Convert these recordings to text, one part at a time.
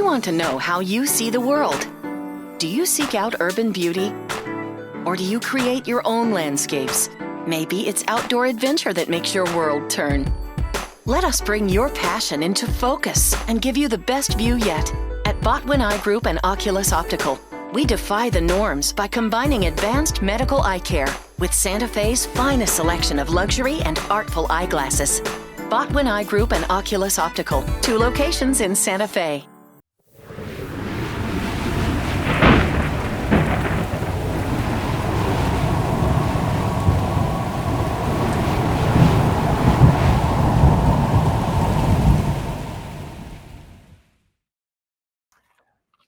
want to know how you see the world. Do you seek out urban beauty? Or do you create your own landscapes? Maybe it's outdoor adventure that makes your world turn. Let us bring your passion into focus and give you the best view yet. At Botwin Eye Group and Oculus Optical, we defy the norms by combining advanced medical eye care with Santa Fe's finest selection of luxury and artful eyeglasses. Botwin Eye Group and Oculus Optical, 2 locations in Santa Fe.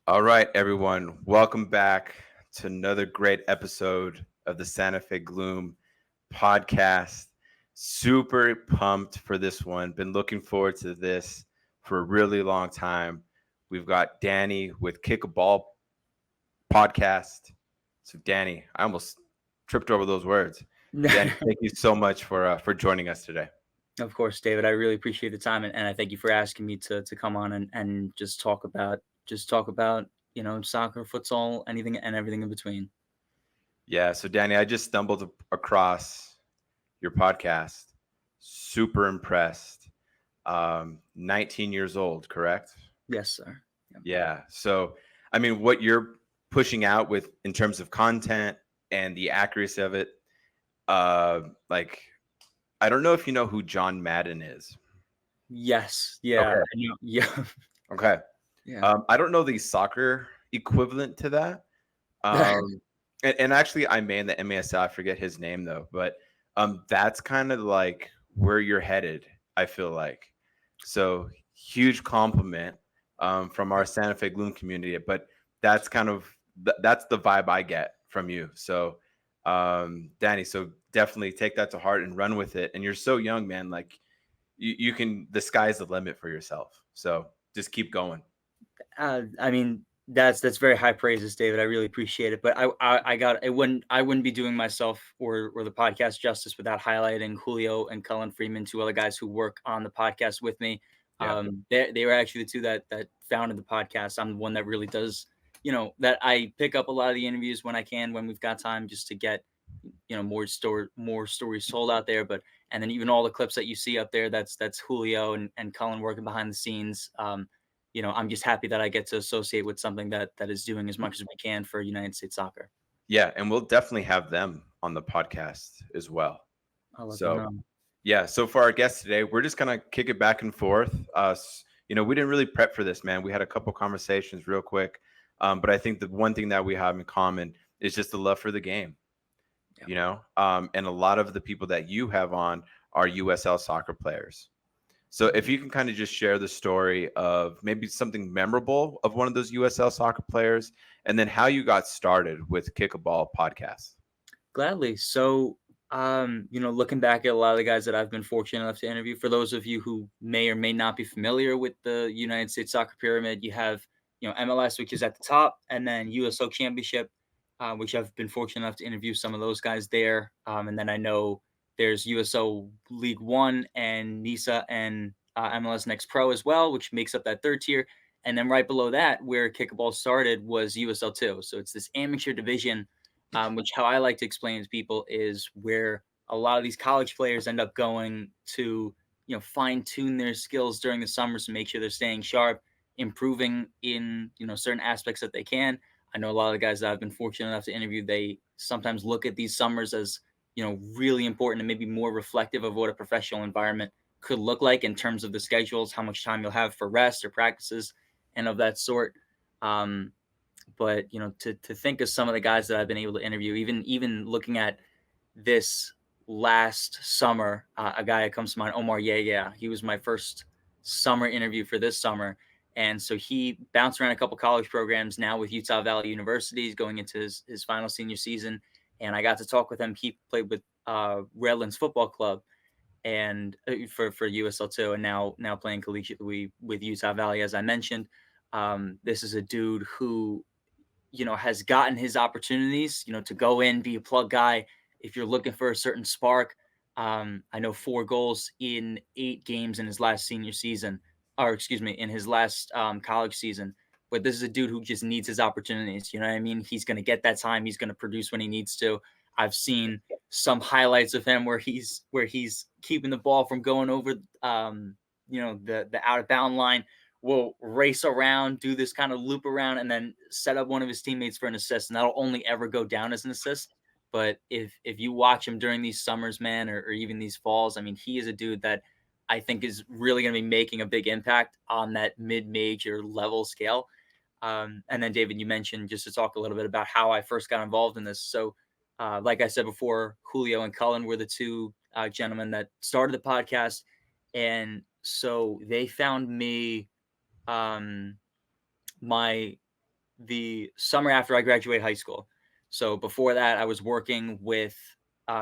All right, everyone. Welcome back to another great episode of the Santa Fe Gloom podcast. Super pumped for this one. Been looking forward to this for a really long time. We've got Danny with KickABallPod. So, Danny, I almost tripped over those words. Danny, thank you so much for joining us today. Of course, David. I really appreciate the time, and I thank you for asking me to come on and just talk about soccer, futsal, anything and everything in between. Yeah. So, Danny, I just stumbled across your podcast. Super impressed. 19 years old, correct? Yes, sir. Yep. Yeah. So, I mean, what you're pushing out with in terms of content and the accuracy of it, like, I don't know if you know who John Madden is. Yes. Yeah. Okay. Yeah. Okay. Yeah. I don't know the soccer equivalent to that. And actually, I made the MLS. I forget his name though, but that's kind of like where you're headed. I feel like so huge compliment from our Santa Fe Gloom community. But that's kind of that's the vibe I get from you. So, Danny, so definitely take that to heart and run with it. And you're so young, man. Like you can. The sky's the limit for yourself. So just keep going. I mean, that's very high praises, David. I really appreciate it. But I wouldn't be doing myself or the podcast justice without highlighting Julio and Cullen Freeman, 2 other guys who work on the podcast with me. Yeah. They were actually the 2 that founded the podcast. I'm the one that really does, that I pick up a lot of the interviews when I can, when we've got time, just to get, more stories told out there. And then even all the clips that you see up there, that's Julio and Cullen working behind the scenes. I'm just happy that I get to associate with something that is doing as much as we can for United States soccer. Yeah, and we'll definitely have them on the podcast as well. I'll let them know. Yeah, so for our guest today, we're just gonna kick it back and forth. We didn't really prep for this, man. We had a couple conversations real quick, but I think the one thing that we have in common is just the love for the game. Yeah. And a lot of the people that you have on are USL soccer players. So if you can kind of just share the story of maybe something memorable of one of those USL soccer players, and then how you got started with KickABall podcast. Gladly. So, looking back at a lot of the guys that I've been fortunate enough to interview, for those of you who may or may not be familiar with the United States soccer pyramid, you have, MLS, which is at the top, and then USL Championship, which I've been fortunate enough to interview some of those guys there. And then I know there's USL League One and NISA and MLS Next Pro as well, which makes up that 3rd tier. And then right below that, where KickABall started, was USL 2. So it's this amateur division, which how I like to explain to people is where a lot of these college players end up going to, fine tune their skills during the summers to make sure they're staying sharp, improving in, certain aspects that they can. I know a lot of the guys that I've been fortunate enough to interview, they sometimes look at these summers as, really important and maybe more reflective of what a professional environment could look like in terms of the schedules, how much time you'll have for rest or practices and of that sort. But, to think of some of the guys that I've been able to interview, even looking at this last summer, a guy that comes to mind, Omar Yaya, he was my first summer interview for this summer. And so he bounced around a couple college programs now with Utah Valley University. He's going into his final senior season. And I got to talk with him. He played with Redlands Football Club and for USL 2, and now playing collegiately with Utah Valley, as I mentioned. This is a dude who, has gotten his opportunities, to go in, be a plug guy. If you're looking for a certain spark, I know 4 goals in 8 games in his last senior season, in his last college season. but this is a dude who just needs his opportunities. You know what I mean? He's going to get that time. He's going to produce when he needs to. I've seen some highlights of him where he's keeping the ball from going over, the out of bound line. Will race around, do this kind of loop around, and then set up one of his teammates for an assist, and that'll only ever go down as an assist. But if you watch him during these summers, man, or even these falls, I mean, he is a dude that I think is really going to be making a big impact on that mid-major level scale. And then, David, you mentioned, just to talk a little bit about how I first got involved in this. So, like I said before, Julio and Cullen were the two gentlemen that started the podcast. And so they found me the summer after I graduated high school. So before that, I was working with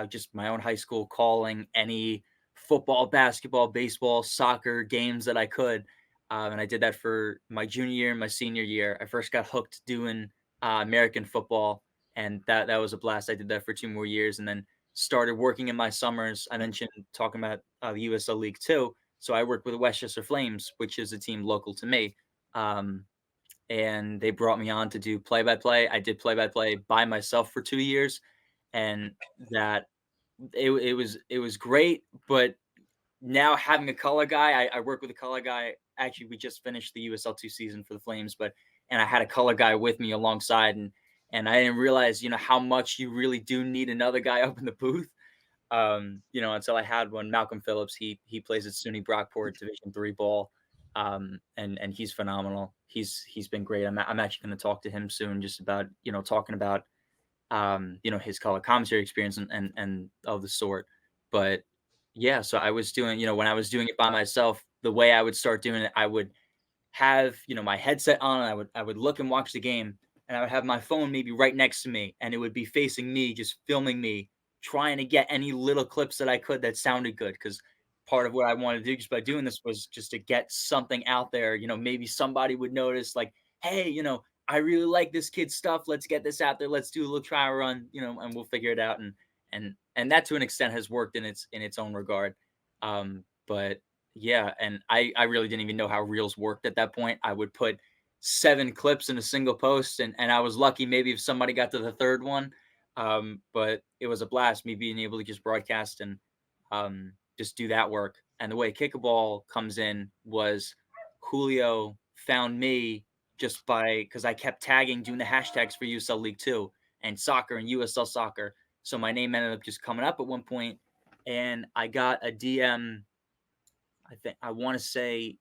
just my own high school, calling any football, basketball, baseball, soccer games that I could. And I did that for my junior year and my senior year. I first got hooked doing American football, and that was a blast. I did that for 2 more years, and then started working in my summers. I mentioned talking about the USL League too. So I worked with the Westchester Flames, which is a team local to me. And they brought me on to do play-by-play. I did play-by-play by myself for 2 years, and that it was great. But now having a color guy, I work with a color guy. Actually, we just finished the USL2 season for the Flames, and I had a color guy with me alongside, and I didn't realize, how much you really do need another guy up in the booth. Until I had one. Malcolm Phillips, he plays at SUNY Brockport Division 3 ball. And he's phenomenal. He's been great. I'm actually going to talk to him soon, just about, talking about, his color commentary experience and of the sort. But yeah, so I was doing, when I was doing it by myself, the way I would start doing it, I would have, my headset on, and I would look and watch the game, and I would have my phone maybe right next to me, and it would be facing me, just filming me, trying to get any little clips that I could that sounded good. Because part of what I wanted to do just by doing this was just to get something out there. Maybe somebody would notice, like, hey, I really like this kid's stuff. Let's get this out there. Let's do a little trial run, and we'll figure it out. And that to an extent has worked in its own regard. But yeah, and I really didn't even know how reels worked at that point. I would put 7 clips in a single post, and I was lucky maybe if somebody got to the third one. But it was a blast, me being able to just broadcast and just do that work. And the way KickABall comes in was Julio found me just because I kept tagging, doing the hashtags for USL League 2 and soccer and USL soccer. So my name ended up just coming up at one point, and I got a DM. I want to say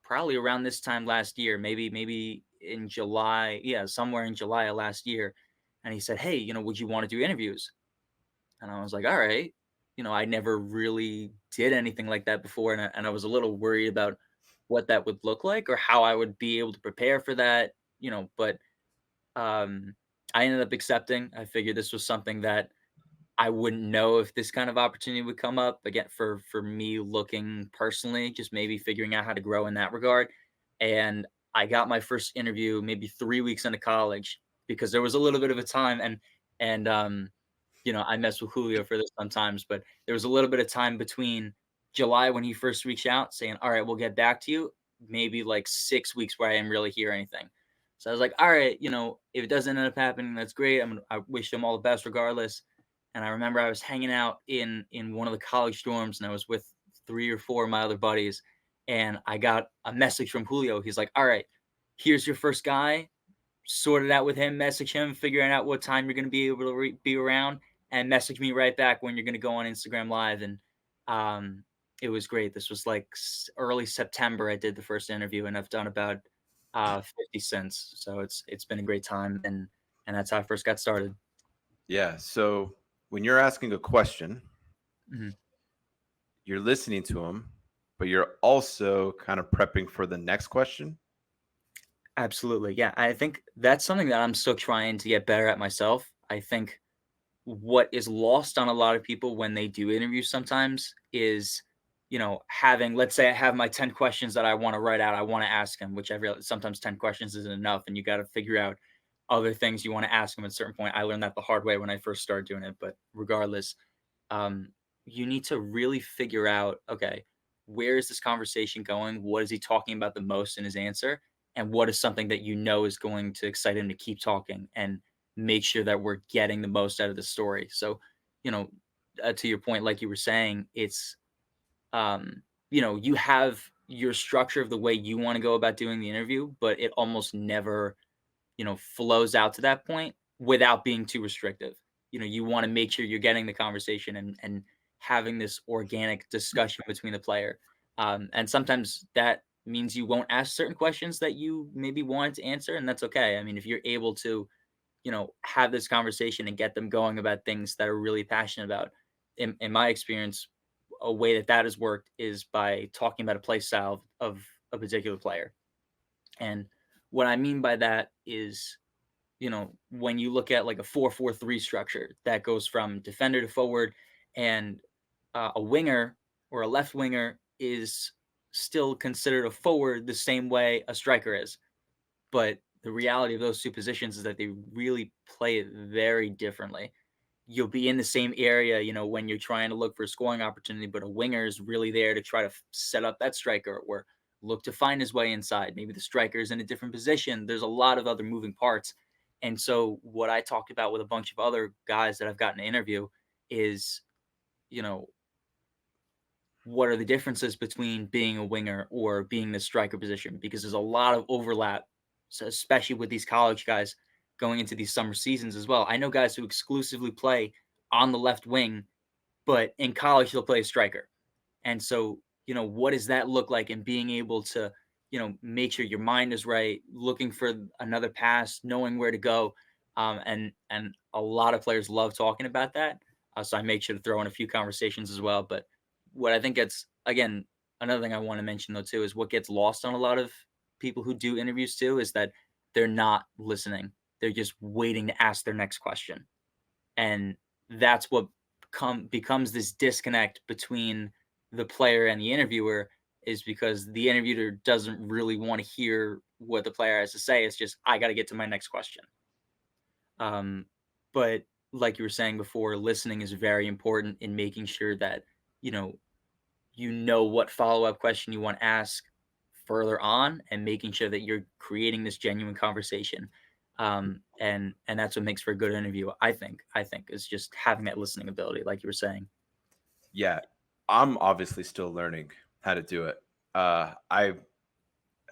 probably around this time last year, maybe in July. Yeah, somewhere in July of last year. And he said, hey, would you want to do interviews? And I was like, all right. I never really did anything like that before. And I was a little worried about what that would look like or how I would be able to prepare for that, but I ended up accepting. I figured this was something that I wouldn't know if this kind of opportunity would come up again for me looking personally, just maybe figuring out how to grow in that regard. And I got my first interview maybe 3 weeks into college, because there was a little bit of a time, and I mess with Julio for this sometimes, but there was a little bit of time between July when he first reached out saying, all right, we'll get back to you, maybe like 6 weeks where I didn't really hear anything. So I was like, all right, if it doesn't end up happening, that's great. I wish him all the best regardless. And I remember I was hanging out in one of the college dorms, and I was with 3 or 4 of my other buddies, and I got a message from Julio. He's like, all right, here's your first guy. Sort it out with him, message him, figuring out what time you're going to be able to be around, and message me right back when you're going to go on Instagram Live. And it was great. This was like early September. I did the first interview, and I've done about 50 since. So it's been a great time, and that's how I first got started. Yeah. So when you're asking a question, Mm-hmm. you're listening to them, but you're also kind of prepping for the next question. Absolutely. Yeah. I think that's something that I'm still trying to get better at myself. I think what is lost on a lot of people when they do interviews sometimes is, having, let's say I have my 10 questions that I want to write out, I want to ask them, which I realize sometimes 10 questions isn't enough, and you got to figure out other things you want to ask them at a certain point. I learned that the hard way when I first started doing it, but regardless, you need to really figure out, okay, where is this conversation going? What is he talking about the most in his answer? and what is something that you know is going to excite him to keep talking and make sure that we're getting the most out of the story. So, you know, to your point, like you were saying, it's you know, you have your structure of the way you want to go about doing the interview, but it almost never, you know, flows out to that point without being too restrictive. You know, you want to make sure you're getting the conversation and having this organic discussion between the player. And sometimes that means you won't ask certain questions that you maybe wanted to answer, and that's okay. I mean, if you're able to, you know, have this conversation and get them going about things that are really passionate about, in my experience, a way that that has worked is by talking about a play style of a particular player. And what I mean by that is, you know, when you look at like a 4-4-3 structure that goes from defender to forward, and a winger or a left winger is still considered a forward the same way a striker is. But the reality of those two positions is that they really play it very differently. You'll be in the same area, you know, when you're trying to look for a scoring opportunity, but a winger is really there to try to set up that striker or look to find his way inside. Maybe the striker is in a different position. There's a lot of other moving parts. And so what I talked about with a bunch of other guys that I've gotten to interview is, you know, what are the differences between being a winger or being the striker position? Because there's a lot of overlap, so especially with these college guys going into these summer seasons as well. I know guys who exclusively play on the left wing, but in college they'll play a striker. And so, you know, what does that look like in being able to, you know, make sure your mind is right, looking for another pass, knowing where to go. And a lot of players love talking about that. So I make sure to throw in a few conversations as well. But what I think gets, again, another thing I want to mention though too is what gets lost on a lot of people who do interviews too is that they're not listening. They're just waiting to ask their next question. And that's what becomes this disconnect between the player and the interviewer, is because the interviewer doesn't really want to hear what the player has to say. It's just, I got to get to my next question. But like you were saying before, listening is very important in making sure that, you know what follow-up question you want to ask further on, and making sure that you're creating this genuine conversation. And that's what makes for a good interview. I think is just having that listening ability, like you were saying. Yeah, I'm obviously still learning how to do it. I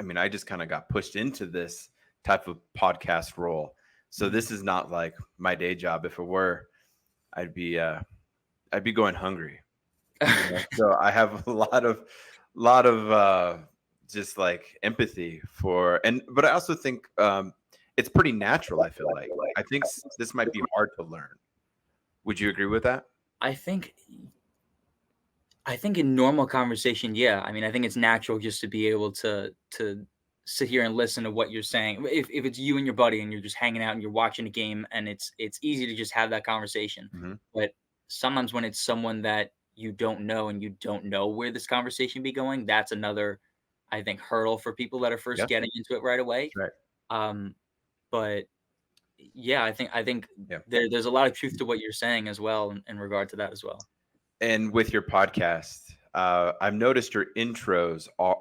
mean, I just kind of got pushed into this type of podcast role, so this is not like my day job. If it were, I'd be going hungry. You know? So I have a lot of just like empathy for, but I also think it's pretty natural. I feel like I think this might be hard to learn. Would you agree with that? I think in normal conversation, yeah. I mean, I think it's natural just to be able to sit here and listen to what you're saying. If it's you and your buddy and you're just hanging out and you're watching a game, and it's easy to just have that conversation. Mm-hmm. But sometimes when it's someone that you don't know and you don't know where this conversation be going, that's another, I think, hurdle for people that are first getting into it right away. Right. But yeah, I think there's a lot of truth to what you're saying as well in regard to that as well. And with your podcast, I've noticed your intros are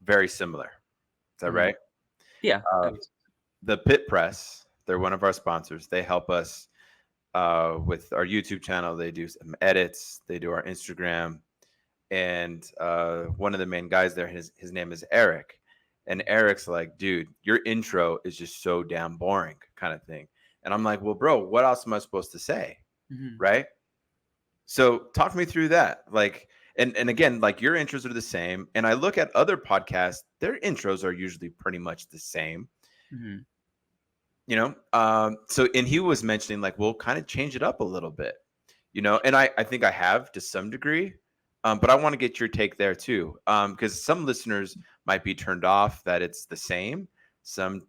very similar. Is that right? Yeah. The Pit Press, they're one of our sponsors. They help us with our YouTube channel. They do some edits. They do our Instagram. And one of the main guys there, his name is Eric. And Eric's like, dude, your intro is just so damn boring, kind of thing. And I'm like, well, bro, what else am I supposed to say? Mm-hmm. Right? So talk me through that. Like, and again, like your intros are the same. And I look at other podcasts, their intros are usually pretty much the same. Mm-hmm. You know, so, and he was mentioning like, we'll kind of change it up a little bit, you know, and I think I have to some degree, but I want to get your take there too, because some listeners might be turned off that it's the same. Some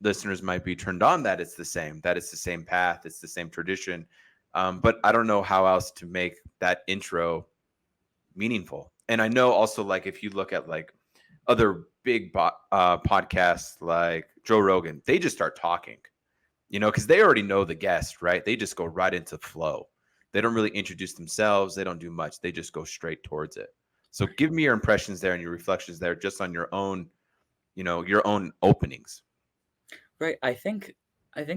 listeners might be turned on that it's the same path, it's the same tradition. But I don't know how else to make that intro meaningful. And I know also, like, if you look at like other big podcasts like Joe Rogan, they just start talking, you know, because they already know the guest, right? They just go right into flow. They don't really introduce themselves. They don't do much. They just go straight towards it. So give me your impressions there and your reflections there just on your own your own openings. Right. I think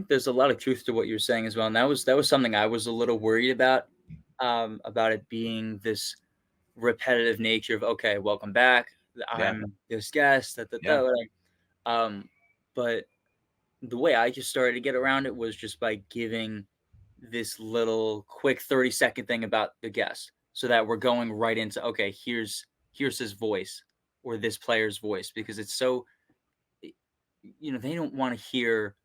there's a lot of truth to what you're saying as well. And that was something I was a little worried about it being this repetitive nature of, okay, welcome back. Yeah. I'm this guest, Yeah. whatever. But the way I just started to get around it was just by giving this little quick 30-second thing about the guest, so that we're going right into, okay, here's his voice or this player's voice, because it's so, they don't want to hear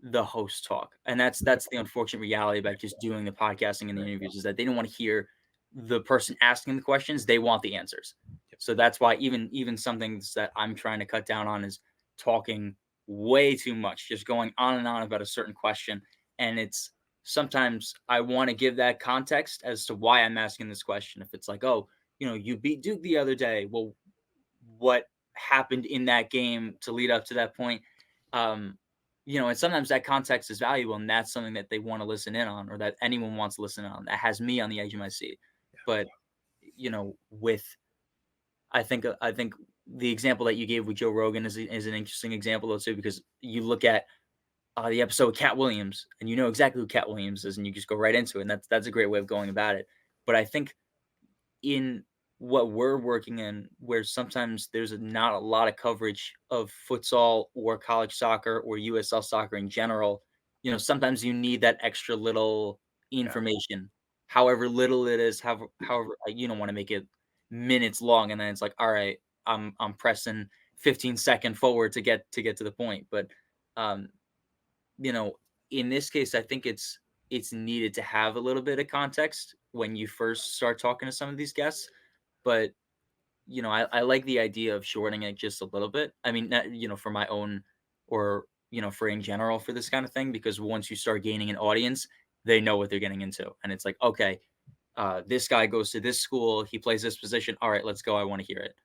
the host talk. And that's the unfortunate reality about just doing the podcasting and the interviews, is that they don't want to hear the person asking the questions. They want the answers. So that's why even some things that I'm trying to cut down on is talking way too much, just going on and on about a certain question. And it's sometimes I want to give that context as to why I'm asking this question. If it's like, oh, you beat Duke the other day. Well, what happened in that game to lead up to that point? Um, and sometimes that context is valuable, and that's something that they want to listen in on, or that anyone wants to listen on. That has me on the edge of my seat. But with I think the example that you gave with Joe Rogan is an interesting example though too, because you look at the episode with Cat Williams, and you know exactly who Cat Williams is, and you just go right into it, and that's a great way of going about it. But I think in what we're working in, where sometimes there's not a lot of coverage of futsal or college soccer or USL soccer in general, sometimes you need that extra little information, however little it is, however you don't want to make it minutes long, and then it's like, all right, I'm pressing 15-second forward to get to the point. But um, in this case, I think it's needed to have a little bit of context when you first start talking to some of these guests. But I like the idea of shortening it just a little bit. I mean, not, for my own, or for in general for this kind of thing, because once you start gaining an audience, they know what they're getting into, and it's like, okay, this guy goes to this school, he plays this position. All right, let's go. I want to hear it.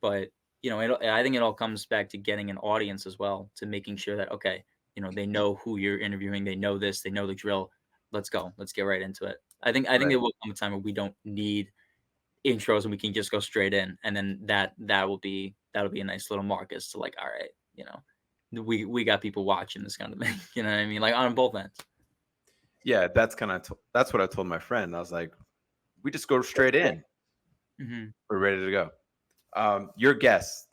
But I think it all comes back to getting an audience as well, to making sure that, okay, they know who you're interviewing, they know this, they know the drill. Let's go. Let's get right into it. I think Right. there will come a time where we don't need intros and we can just go straight in, and then that'll be a nice little mark as to, like, all right, we got people watching this kind of thing. You know what I mean? Like, on both ends. Yeah, that's what I told my friend. I was like, we just go straight in. Mm-hmm. We're ready to go. Your guests,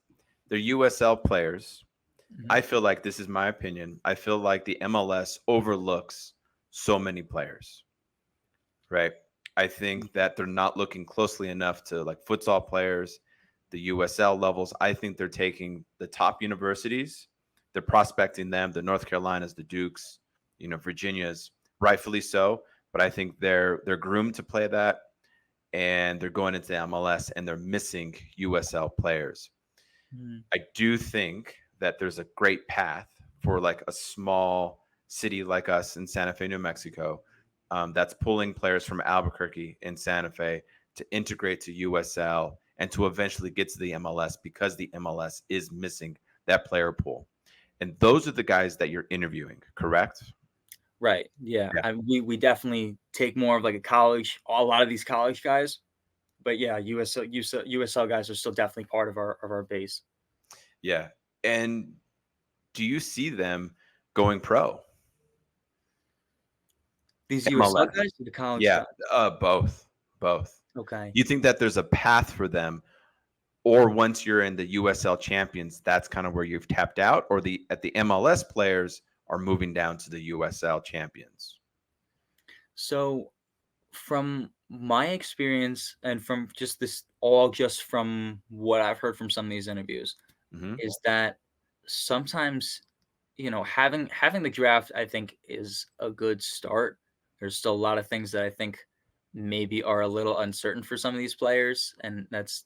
they're USL players. Mm-hmm. I feel like, this is my opinion, I feel like the MLS overlooks so many players, right? I think that they're not looking closely enough to, like, futsal players, the USL levels. I think they're taking the top universities, they're prospecting them, the North Carolinas, the Dukes, Virginias, rightfully so. But I think they're groomed to play that, and they're going into MLS and they're missing USL players. Mm-hmm. I do think that there's a great path for, like, a small city like us in Santa Fe, New Mexico, that's pulling players from Albuquerque and Santa Fe to integrate to USL and to eventually get to the MLS, because the MLS is missing that player pool. And those are the guys that you're interviewing, correct? Right. Yeah. Yeah. We definitely take more of like a lot of these college guys, but yeah, USL guys are still definitely part of our base. Yeah. And do you see them going pro? These MLS. USL guys or the college Yeah, guys? both. Okay. You think that there's a path for them, or once you're in the USL champions, that's kind of where you've tapped out, or the MLS players are moving down to the USL champions? So from my experience, and from just from what I've heard from some of these interviews, Mm-hmm. is that sometimes, having the draft, I think, is a good start. There's still a lot of things that I think maybe are a little uncertain for some of these players, and that's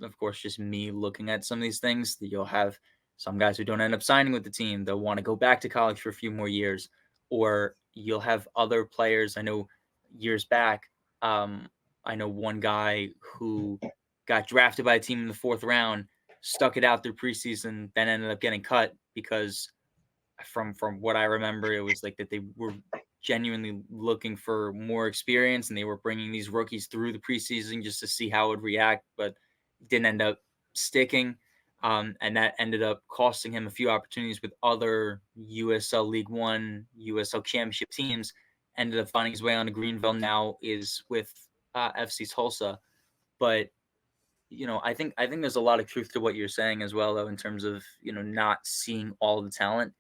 of course just me looking at some of these things. That you'll have some guys who don't end up signing with the team. They'll want to go back to college for a few more years, or you'll have other players. I know years back, I know one guy who got drafted by a team in the 4th round, stuck it out through preseason, then ended up getting cut because, from what I remember, it was like that they were genuinely looking for more experience, and they were bringing these rookies through the preseason just to see how it would react, but didn't end up sticking. And that ended up costing him a few opportunities with other USL League One, USL Championship teams. Ended up finding his way onto Greenville. Now is with FC Tulsa. But I think there's a lot of truth to what you're saying as well, though, in terms of not seeing all the talent.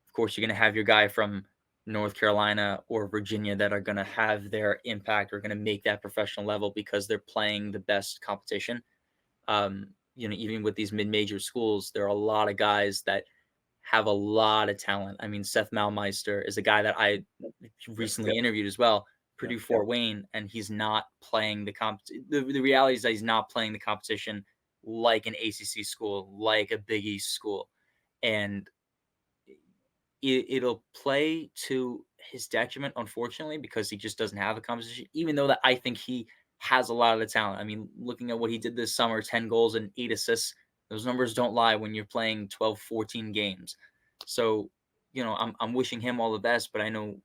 Of course, you're going to have your guy from North Carolina or Virginia that are going to have their impact or going to make that professional level because they're playing the best competition. Even with these mid-major schools, there are a lot of guys that have a lot of talent. I mean, Seth Malmeister is a guy that I recently interviewed as well, Purdue Fort Wayne, and he's not playing the reality is that he's not playing the competition like an ACC school, like a Big East school. And it'll play to his detriment, unfortunately, because he just doesn't have a competition, even though that I think he has a lot of the talent. I mean, looking at what he did this summer, 10 goals and 8 assists, those numbers don't lie when you're playing 12, 14 games. So, I'm wishing him all the best, but I know,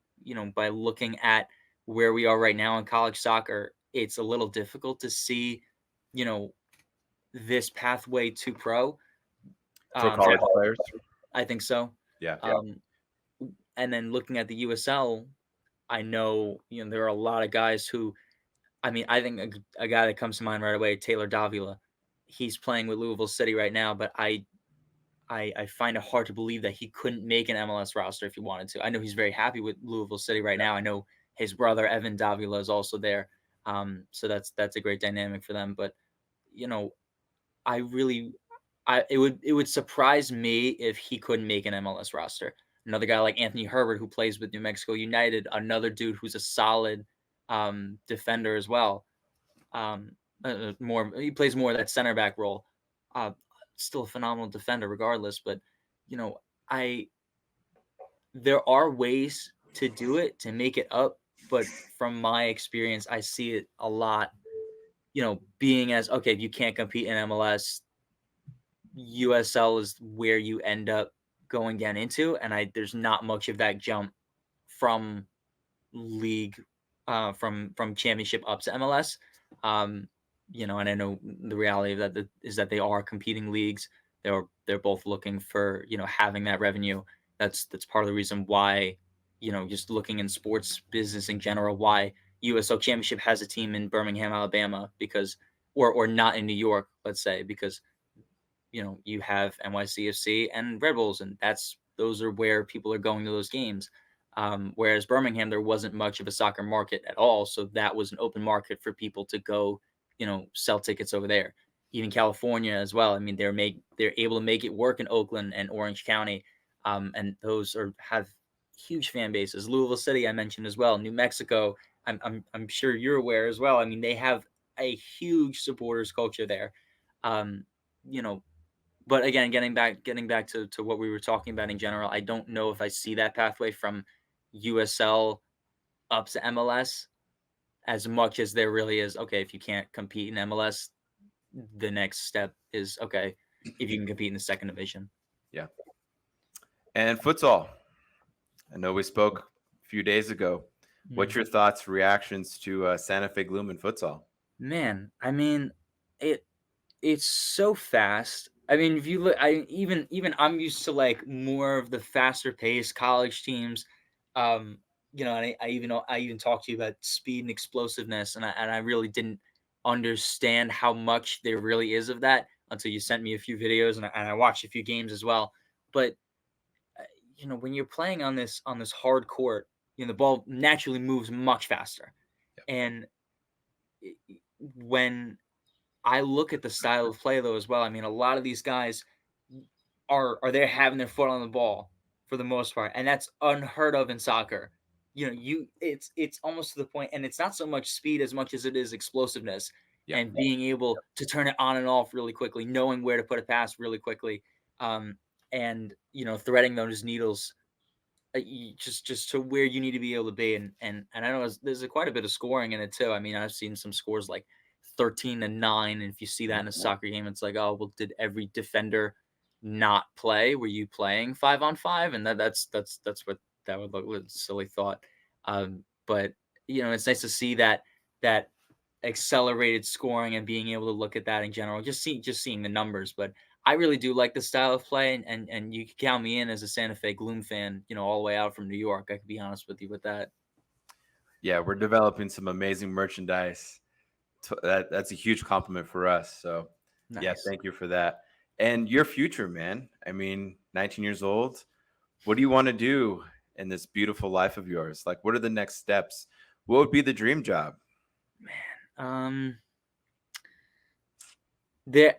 by looking at where we are right now in college soccer, it's a little difficult to see, this pathway to pro. For college players? I think so. Yeah. And then looking at the USL, I know, there are a lot of guys who, I mean, I think a guy that comes to mind right away, Taylor Davila. He's playing with Louisville City right now, but I find it hard to believe that he couldn't make an MLS roster if he wanted to. I know he's very happy with Louisville City right now. I know his brother Evan Davila is also there, so that's a great dynamic for them. But I really, it would surprise me if he couldn't make an MLS roster. Another guy like Anthony Herbert, who plays with New Mexico United, another dude who's a solid defender as well. He plays more of that center back role. Still a phenomenal defender, regardless. But there are ways to do it to make it up. But from my experience, I see it a lot. Being as okay, if you can't compete in MLS, USL is where you end up going down into, and there's not much of that jump from league, from championship up to MLS. And I know the reality of that is that they are competing leagues. They're both looking for having that revenue. That's part of the reason why just looking in sports business in general, why USL Championship has a team in Birmingham, Alabama, because or not in New York, let's say, because you have NYCFC and Red Bulls, and those are where people are going to those games. Whereas Birmingham, there wasn't much of a soccer market at all, so that was an open market for people to go, sell tickets over there. Even California as well. I mean, they're able to make it work in Oakland and Orange County, and those have huge fan bases. Louisville City, I mentioned as well. New Mexico, I'm sure you're aware as well. I mean, they have a huge supporters culture there. But again, getting back to what we were talking about in general, I don't know if I see that pathway from USL up to MLS as much as there really is. Okay, if you can't compete in MLS, the next step is okay if you can compete in the second division. Yeah. And futsal. I know we spoke a few days ago. What's your thoughts, reactions to Santa Fe Gloom and futsal? Man, I mean, it's so fast. I mean, if you look, I'm used to like more of the faster paced college teams. And I even talked to you about speed and explosiveness, and I really didn't understand how much there really is of that until you sent me a few videos, and I watched a few games as well. But when you're playing on this hard court, the ball naturally moves much faster, and when I look at the style of play though as well. I mean, a lot of these guys are there having their foot on the ball for the most part, and that's unheard of in soccer. It's almost to the point, and it's not so much speed as much as it is explosiveness and being able to turn it on and off really quickly, knowing where to put a pass really quickly, and threading those needles just to where you need to be able to be. And I know there's quite a bit of scoring in it too. I mean, I've seen some scores like 13-9, and if you see that in a soccer game, it's like, oh well, did every defender not play? Were you playing 5-on-5? And that's what that would look like. A silly thought. But it's nice to see that accelerated scoring and being able to look at that in general, just seeing the numbers. But I really do like the style of play, and you can count me in as a Santa Fe Gloom fan, all the way out from New York. I could be honest with you with that. Yeah, we're developing some amazing merchandise. That's a huge compliment for us. So, yeah, Nice. thank you for that. And your future, man. I mean, 19 years old. What do you want to do in this beautiful life of yours? Like, what are the next steps? What would be the dream job? Man,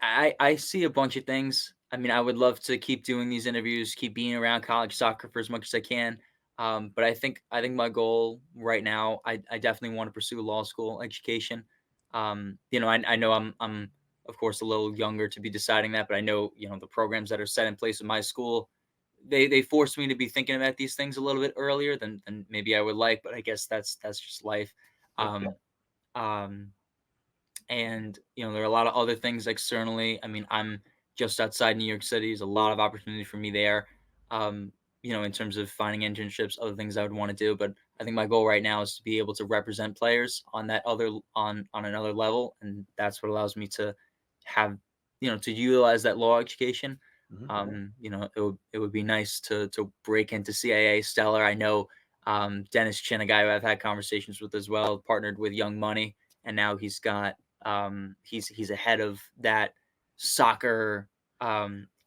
I see a bunch of things. I mean, I would love to keep doing these interviews, keep being around college soccer for as much as I can. But I think my goal right now, I definitely want to pursue law school education. I know I'm of course a little younger to be deciding that, but I know the programs that are set in place in my school, they force me to be thinking about these things a little bit earlier than maybe I would like. But I guess that's just life. Okay. Um, um, and there are a lot of other things externally. I mean, I'm just outside New York City. There's a lot of opportunity for me there. um in terms of finding internships, other things I would want to do. But I think my goal right now is to be able to represent players on that other on another level, and that's what allows me to have to utilize that law education. Mhm. It would be nice to break into CAA Stellar. I know Dennis Chin, a guy who I've had conversations with as well, partnered with Young Money, and now he's ahead of that soccer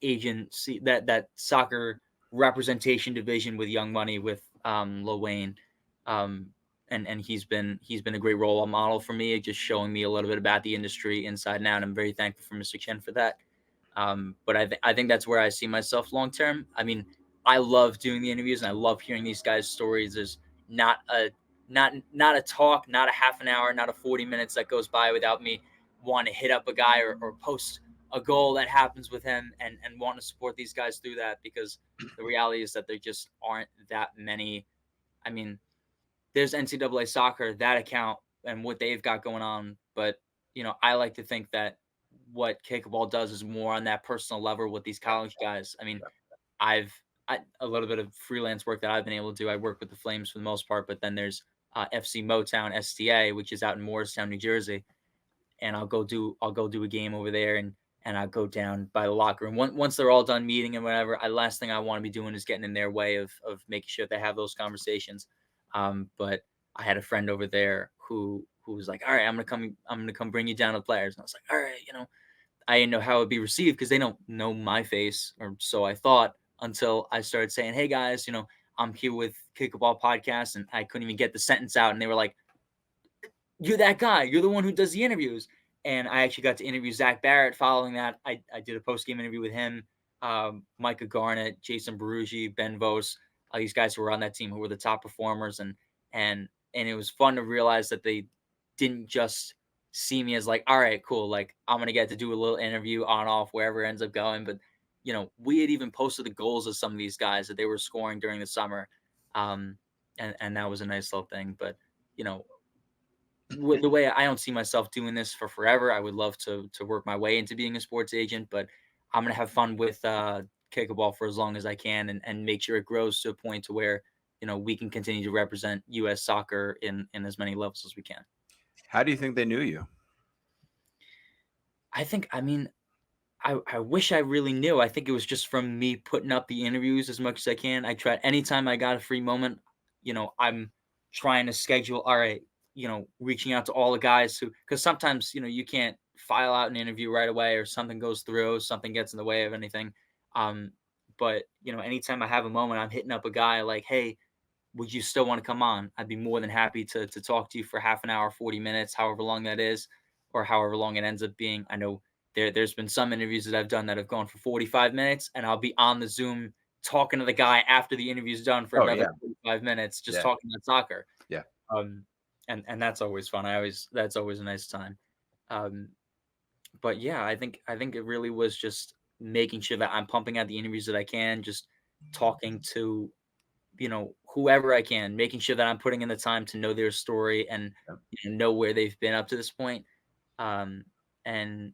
agency, that soccer representation division with Young Money with Lil Wayne. And he's been a great role model for me, just showing me a little bit about the industry inside and out. And I'm very thankful for Mr. Chen for that. But I think that's where I see myself long term. I mean, I love doing the interviews and I love hearing these guys' stories. There's not a not a talk, not a half an hour, not a 40 minutes that goes by without me wanting to hit up a guy or post a goal that happens with him, and want to support these guys through that, because the reality is that there just aren't that many. I mean, there's NCAA soccer, that account, and what they've got going on. But, I like to think that what KickABall does is more on that personal level with these college guys. I mean, I've a little bit of freelance work that I've been able to do. I work with the Flames for the most part, but then there's FC Motown STA, which is out in Morristown, New Jersey, and I'll go do a game over there, and I'll go down by the locker room. Once they're all done meeting and whatever, last thing I want to be doing is getting in their way of making sure they have those conversations. But I had a friend over there who was like, "All right, I'm gonna come bring you down to the players," and I was like, "All right," I didn't know how it would be received because they don't know my face, or so I thought, until I started saying, "Hey guys, I'm here with KickABall Podcast," and I couldn't even get the sentence out, and they were like, "You're that guy. You're the one who does the interviews." And I actually got to interview Zach Barrett. Following that, I did a post game interview with him, Micah Garnett, Jason Berugi, Ben Vos, these guys who were on that team who were the top performers, and it was fun to realize that they didn't just see me as like, all right, cool, like I'm gonna get to do a little interview on off wherever it ends up going. But we had even posted the goals of some of these guys that they were scoring during the summer, and that was a nice little thing. But you know the way I don't see myself doing this for forever. I would love to work my way into being a sports agent, but I'm gonna have fun with kickball for as long as I can, and make sure it grows to a point to where we can continue to represent U.S. soccer in as many levels as we can. How do you think they knew you? I mean, I wish I really knew. I think it was just from me putting up the interviews as much as I can. I try anytime I got a free moment, I'm trying to schedule, all right, reaching out to all the guys who, because sometimes, you can't file out an interview right away, or something goes through, something gets in the way of anything. Um, but, anytime I have a moment, I'm hitting up a guy like, hey, would you still want to come on? I'd be more than happy to talk to you for half an hour, 40 minutes, however long that is, or however long it ends up being. I know there's been some interviews that I've done that have gone for 45 minutes, and I'll be on the Zoom talking to the guy after the interview's done for Oh another yeah, 45 minutes, just yeah, talking about soccer. yeah. Um, and that's always fun. That's always a nice time. Um, but yeah, I think it really was just making sure that I'm pumping out the interviews that I can, just talking to whoever I can, making sure that I'm putting in the time to know their story, and know where they've been up to this point. Um, and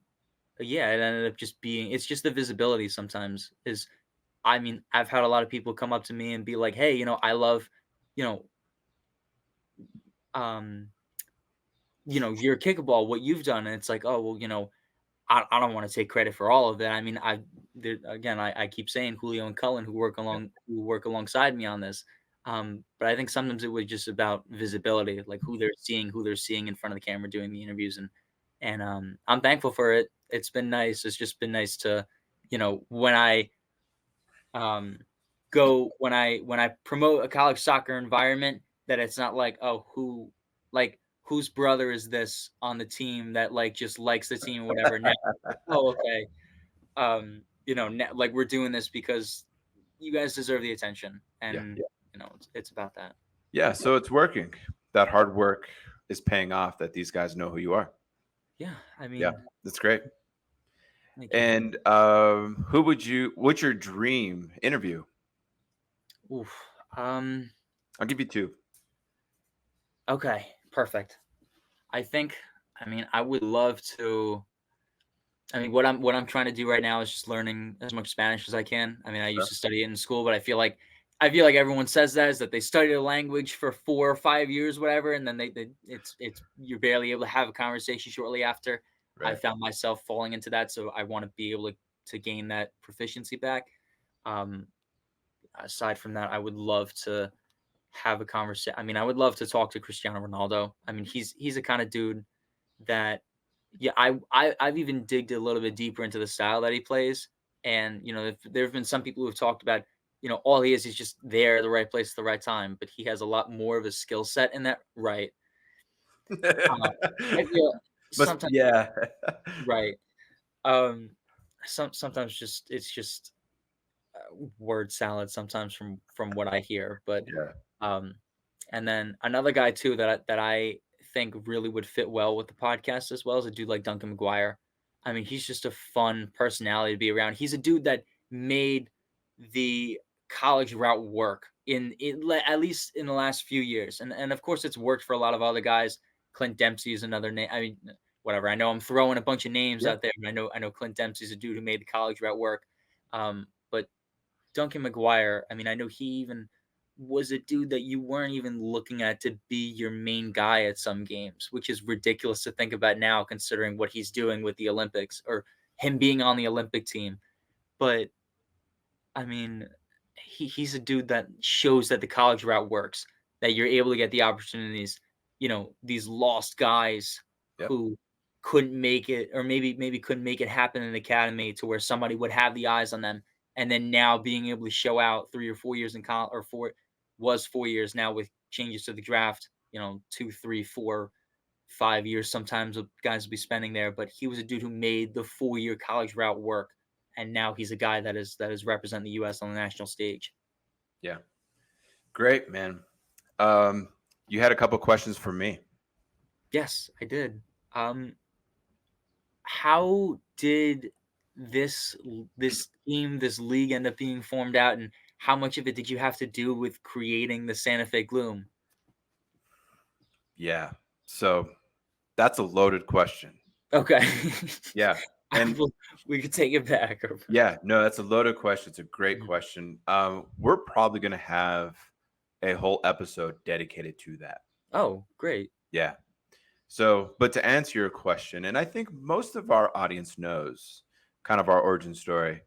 yeah, it ended up just being, it's just the visibility sometimes is, I mean, I've had a lot of people come up to me and be like, hey, I love, you know, um, your kickball, what you've done. And it's like, oh, well, I don't want to take credit for all of that. I mean, I keep saying Julio and Cullen who work alongside me on this. But I think sometimes it was just about visibility, like who they're seeing in front of the camera doing the interviews, and I'm thankful for it. It's been nice. It's just been nice to, when I um when I promote a college soccer environment, that it's not like, oh, whose brother is this on the team that like just likes the team or whatever. Now, like, oh, okay. Now, like we're doing this because you guys deserve the attention, Yeah. and it's about that. Yeah. So it's working. That hard work is paying off, that these guys know who you are. Yeah, I mean, Yeah. That's great. thank you. And what's your dream interview? Oof. I'll give you two. Okay, perfect. I think, I mean, I would love to. I mean, what I'm trying to do right now is just learning as much Spanish as I can. I mean, I used to study it in school, but I feel like everyone says that is that they study a language for 4 or 5 years, whatever, and then it's you're barely able to have a conversation shortly after. I Right. found myself falling into that, so I want to be able to gain that proficiency back. Um, Aside from that, I would love to have a conversation. I mean, I would love to talk to Cristiano Ronaldo. I mean, he's the kind of dude that, yeah, I've even digged a little bit deeper into the style that he plays, and there have been some people who have talked about, all he is, he's just there at the right place at the right time, but he has a lot more of a skill set in that, right? I feel sometimes, Yeah. right. Sometimes just it's just word salad sometimes from what I hear, but Yeah. um, and then another guy too that I think really would fit well with the podcast as well, as a dude like Duncan McGuire. I mean, he's just a fun personality to be around. He's a dude that made the college route work at least in the last few years, and of course it's worked for a lot of other guys. Clint Dempsey is another name. I mean, whatever. I know I'm throwing a bunch of names Yeah. out there, but I know Clint Dempsey's a dude who made the college route work. But Duncan McGuire, I mean, I know he even was a dude that you weren't even looking at to be your main guy at some games, which is ridiculous to think about now, considering what he's doing with the Olympics or him being on the Olympic team. But I mean, he's a dude that shows that the college route works, that you're able to get the opportunities. These lost guys Yep. who couldn't make it, or maybe couldn't make it happen in the academy, to where somebody would have the eyes on them, and then now being able to show out 3 or 4 years in college, or 4 years now with changes to the draft. 2, 3, 4, 5 years sometimes of guys will be spending there, but he was a dude who made the 4-year college route work, and now he's a guy that is representing the U.S. on the national stage. Yeah. Great, man. You had a couple questions for me. Yes, I did. How did this team, this league, end up being formed out, and how much of it did you have to do with creating the Santa Fe Gloom? Yeah. So that's a loaded question. Okay. Yeah. And we could take it back. yeah, no, that's a loaded question. It's a great question. We're probably going to have a whole episode dedicated to that. Oh, great. Yeah. So, but to answer your question, and I think most of our audience knows kind of our origin story,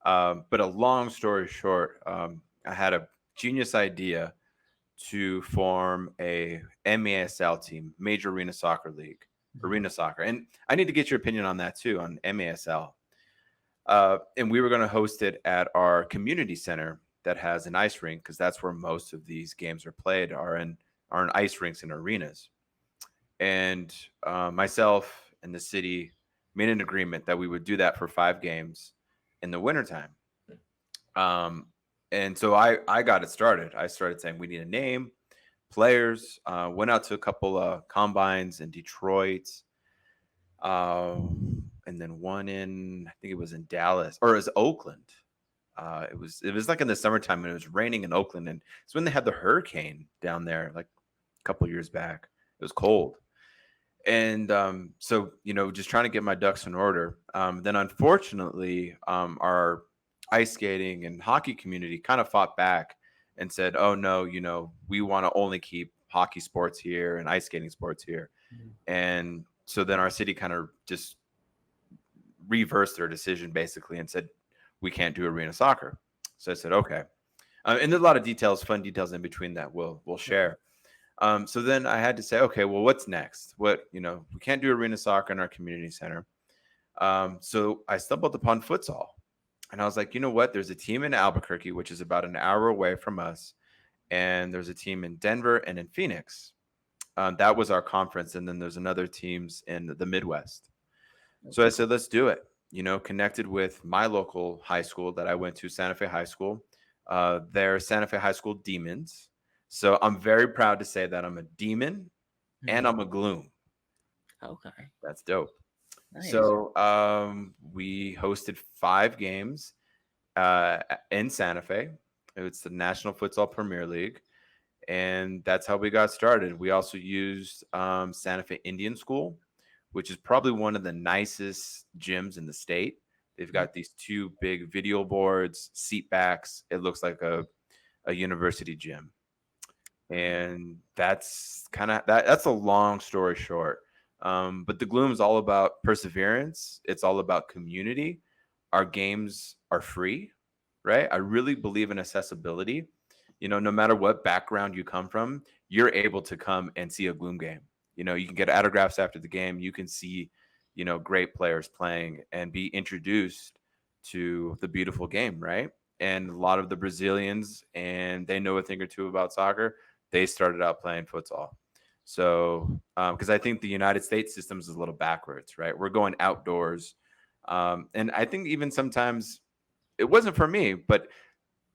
but a long story short, I had a genius idea to form a MASL team, Major Arena Soccer League, arena soccer. And I need to get your opinion on that too, on MASL. And we were going to host it at our community center that has an ice rink, because that's where most of these games are played, are in ice rinks and arenas. And myself and the city made an agreement that we would do that for 5 games in the wintertime. And so I got it started. I started saying we need a name, players, went out to a couple of combines in Detroit, and then one in, I think it was in Dallas, or it was Oakland. It was like in the summertime, and it was raining in Oakland, and it's when they had the hurricane down there, like a couple years back. It was cold. And so, just trying to get my ducks in order. Then unfortunately, our ice skating and hockey community kind of fought back and said, oh no, we want to only keep hockey sports here and ice skating sports here. And so then our city kind of just reversed their decision basically and said, we can't do arena soccer. So I said, okay. And there's a lot of details, fun details in between that we'll share. So then I had to say, okay, well, what's next? What, we can't do arena soccer in our community center. So I stumbled upon futsal. And I was like, you know what? There's a team in Albuquerque, which is about an hour away from us. And there's a team in Denver and in Phoenix. That was our conference. And then there's another teams in the Midwest. So I said, let's do it. Connected with my local high school that I went to, Santa Fe High School. They're Santa Fe High School Demons. So I'm very proud to say that I'm a Demon and I'm a Gloom. Okay. That's dope. Nice. So we hosted 5 games in Santa Fe. It's the National Futsal Premier League. And that's how we got started. We also used Santa Fe Indian School, which is probably one of the nicest gyms in the state. They've got these 2 big video boards, seat backs. It looks like a university gym. And that's kind of that's a long story short. But the Gloom is all about perseverance. It's all about community. Our games are free, right? I really believe in accessibility. No matter what background you come from, you're able to come and see a Gloom game. You can get autographs after the game. You can see, great players playing and be introduced to the beautiful game, right? And a lot of the Brazilians, and they know a thing or two about soccer, they started out playing futsal. So, because I think the United States system is a little backwards, right? We're going outdoors. And I think even sometimes it wasn't for me, but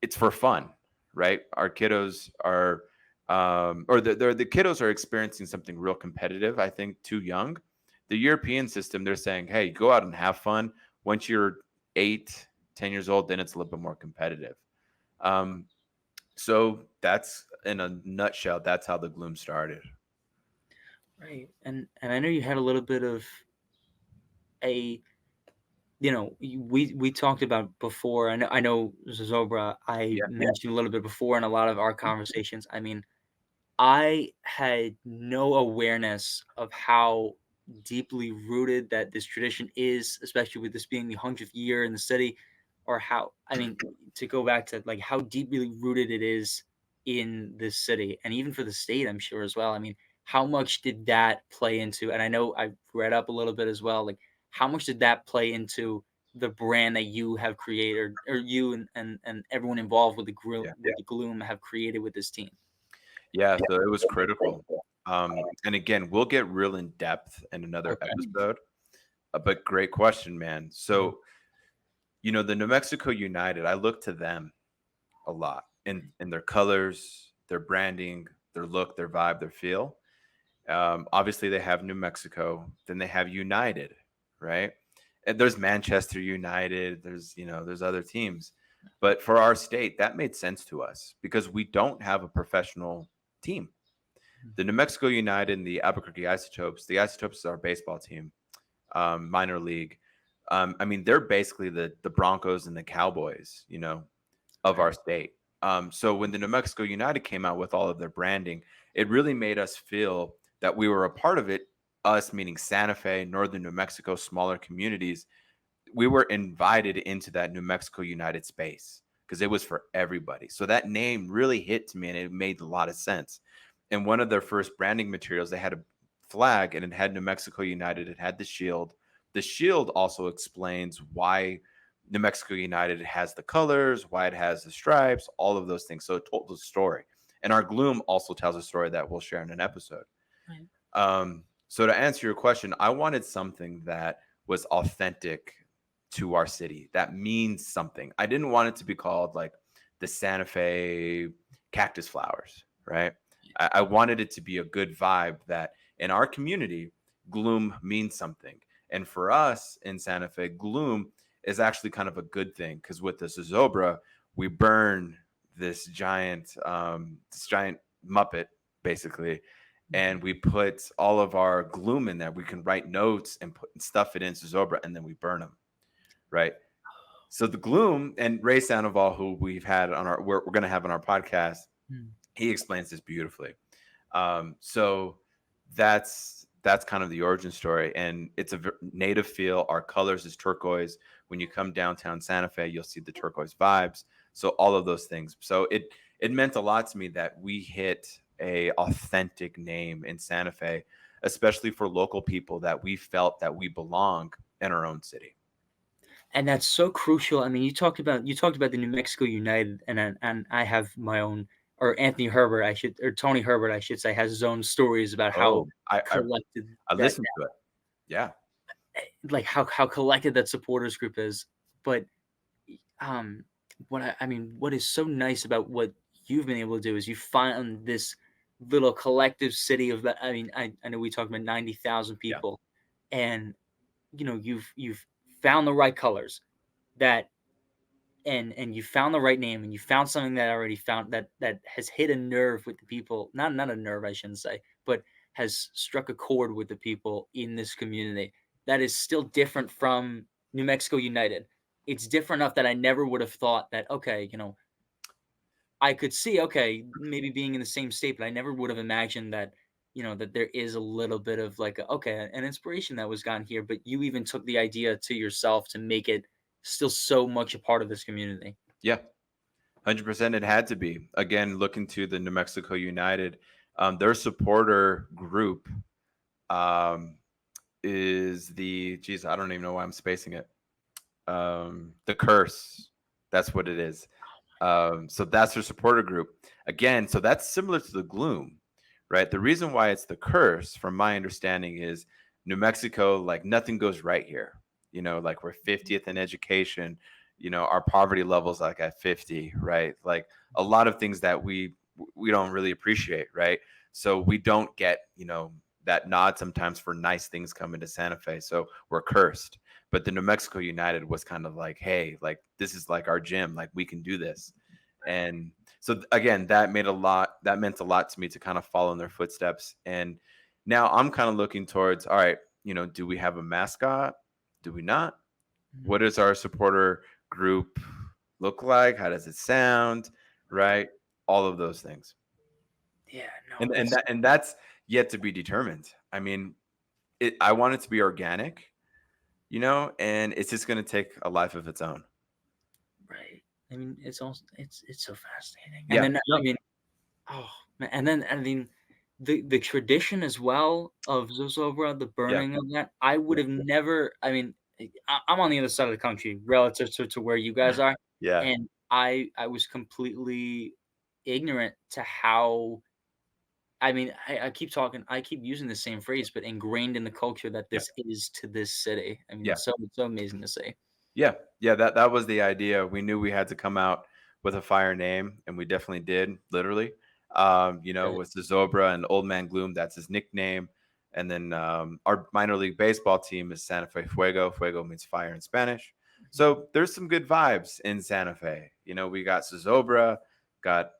it's for fun, right? Our kiddos are, or the kiddos are experiencing something real competitive, I think, too young. The European system, they're saying, hey, go out and have fun. Once you're 8, 10 years old, then it's a little bit more competitive. So that's, in a nutshell, that's how the Gloom started. Right. And I know you had a little bit of we talked about before. I know Zozobra, I mentioned a little bit before in a lot of our conversations. I mean, I had no awareness of how deeply rooted that this tradition is, especially with this being the 100th year in the city, or to go back to like how deeply rooted it is in this city and even for the state, I'm sure as well. I mean, how much did that play into, and I know I read up a little bit as well, like how much did that play into the brand that you have created, or you and everyone involved with the Gloom have created with this team? Yeah, so it was critical. And again, we'll get real in depth in another episode. But great question, man. So, the New Mexico United, I look to them a lot in their colors, their branding, their look, their vibe, their feel. Obviously, they have New Mexico. Then they have United, right? And there's Manchester United. There's other teams. But for our state, that made sense to us because we don't have a professional team. The New Mexico United and the Albuquerque Isotopes. The Isotopes is our baseball team, minor league. I mean, they're basically the Broncos and the Cowboys, of our state. So when the New Mexico United came out with all of their branding, it really made us feel that we were a part of it. Us, meaning Santa Fe, northern New Mexico, smaller communities. We were invited into that New Mexico United space because it was for everybody. So that name really hit to me and it made a lot of sense. And one of their first branding materials, they had a flag and it had New Mexico United. It had the shield. The shield also explains why New Mexico United has the colors, why it has the stripes, all of those things. So it told the story. And our Gloom also tells a story that we'll share in an episode. Right. So to answer your question, I wanted something that was authentic to our city. That means something. I didn't want it to be called like the Santa Fe cactus flowers, right? I wanted it to be a good vibe that in our community, Gloom means something. And for us in Santa Fe, Gloom is actually kind of a good thing because with the Zozobra, we burn this giant Muppet, basically. And we put all of our Gloom in there. We can write notes and stuff it in Zozobra, and then we burn them, right? So the Gloom, and Ray Sandoval, who we've had on we're going to have on our podcast, he explains this beautifully. So that's that's kind of the origin story, and it's a native feel. Our colors is turquoise. When you come downtown Santa Fe, you'll see the turquoise vibes. So all of those things. So it meant a lot to me that we hit a authentic name in Santa Fe, especially for local people, that we felt that we belong in our own city. And that's so crucial. I mean, you talked about the New Mexico United, and I have my own, or Anthony Herbert, or Tony Herbert, I should say, has his own stories about how Oh, I collected I that, listened to it. Yeah. like how collected that supporters group is. But um, I mean, what is so nice about what you've been able to do is you find this little collective city of that. I mean, I know we talked about 90,000 Yeah. people, and you've found the right colors that and you found the right name, and you found something that already found that has hit a nerve with the people, not a nerve, I shouldn't say, but has struck a chord with the people in this community that is still different from New Mexico United. It's different enough that I never would have thought that, okay, I could see, okay, maybe being in the same state, but I never would have imagined that, that there is a little bit of like, okay, an inspiration that was gotten here, but you even took the idea to yourself to make it still so much a part of this community. Yeah. 100%. It had to be. Again, looking to the New Mexico United, their supporter group um, is geez, I don't even know why I'm spacing it. The Curse. That's what it is. So that's their supporter group. Again, so that's similar to the Gloom, right? The reason why it's the Curse, from my understanding, is New Mexico, like nothing goes right here. Like we're 50th in education. Our poverty level's like at 50, right? Like a lot of things that we don't really appreciate, right? So we don't get, that nod sometimes for nice things coming to Santa Fe. So we're cursed. But the New Mexico United was kind of like, hey, like this is like our gym, like we can do this. And so again, that meant a lot to me to kind of follow in their footsteps. And now I'm kind of looking towards, all right, do we have a mascot? Do we not? What does our supporter group look like? How does it sound? Right? All of those things. Yeah, no, And that's yet to be determined. I mean, I want it to be organic, and it's just going to take a life of its own. right. I mean, it's so fascinating. And Yeah. then I mean, oh man, and then I mean, the tradition as well of Zozobra, the Yeah. burning of that, I would have never. I mean, I'm on the other side of the country relative to where you guys are, Yeah. and I was completely ignorant to how. I mean, I keep talking, I keep using the same phrase, but ingrained in the culture that Yeah. this is to this city. I mean, Yeah. it's so amazing to see. Yeah. Yeah. That was the idea. We knew we had to come out with a fire name, and we definitely did, literally. Right. With the Zobra and Old Man Gloom, that's his nickname. And then our minor league baseball team is Santa Fe Fuego. Fuego means fire in Spanish. So there's some good vibes in Santa Fe. We got Zozobra, got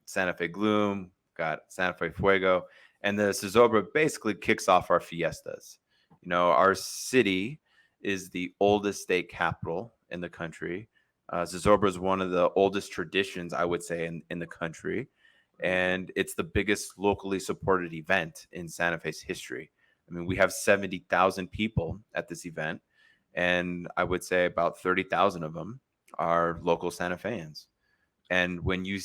Santa Fe Gloom, got Santa Fe Fuego, and the Zozobra basically kicks off our fiestas. Our city is the oldest state capital in the country. Zozobra is one of the oldest traditions, I would say, in the country. And it's the biggest locally supported event in Santa Fe's history. I mean, we have 70,000 people at this event, and I would say about 30,000 of them are local Santa Feans. And when you